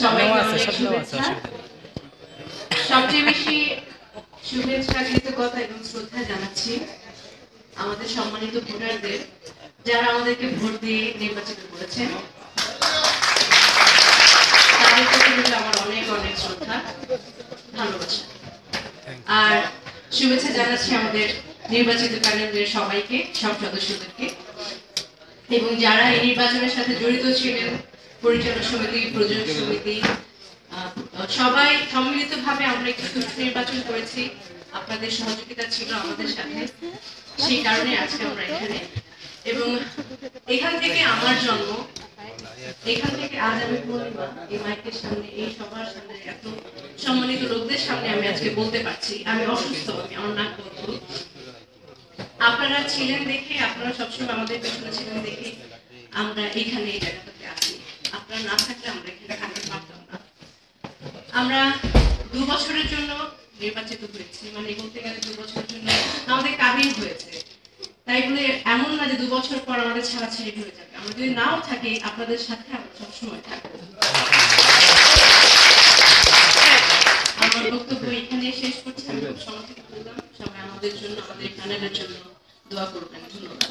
সবাইকে অনেক শুভেচ্ছা। সবচেয়ে বেশি শুভেচ্ছা, কৃতজ্ঞতা এবং শ্রদ্ধা জানাচ্ছি আমাদের সম্মানিত ভোটারদের, যারা আমাদেরকে ভোট দিয়ে নির্বাচিত করেছেন। তাদের প্রতি কিন্তু আমার অনেক অনেক শ্রদ্ধা, ভালোবাসা। আর শুভেচ্ছা জানাচ্ছি আমাদের নির্বাচিত প্যানেলের সবাইকে, সব সদস্যদেরকে, এবং যারা এই নির্বাচনের সাথে জড়িত ছিলেন, পরিচালক সমিতি, প্রযোজক সমিতি, সবাই সম্মিলিতভাবে আমরা একটি সুষ্ঠু নির্বাচন করেছি। আপনাদের সহযোগিতা ছিল আমাদের সাথে, সেই কারণে আজকে আমরা এখানে। এবং এখান থেকে আমার জন্ম, এখান থেকে আজ আমি পূর্ণিমা এই মাইকের সামনে, এই সবার সামনে, এত সম্মানিত লোকদের সামনে আমি আজকে বলতে পারছি। আমি অসুস্থ, আমি আমার নাক বন্ধ। আপনারা ছিলেন দেখে, আপনারা সবসময় আমাদের পেছনে ছিলেন দেখে আমরা এখানে এই জায়গাটাতে আছি। আপনারা না থাকলে আমরা এখানে থাকতে পারতাম না। আমরা 2 বছরের জন্য নির্বাচিত হয়েছি, মানে বলতে গেলে 2 বছরের জন্য আমাদের কাবিন হয়েছে। তাই বলে এমন না যে 2 বছর পর আমাদের ছাড়াছাড়ি হয়ে যাবে। আমরা যদি নাও থাকি, আপনাদের সাথে আমরা সবসময় থাকবো। আমার বক্তব্য এখানে শেষ করছি। আমি খুব সংক্ষেপে বললাম। সবাই আমাদের জন্য, আমাদের প্যানেলের জন্য দোয়া করবেন। ধন্যবাদ।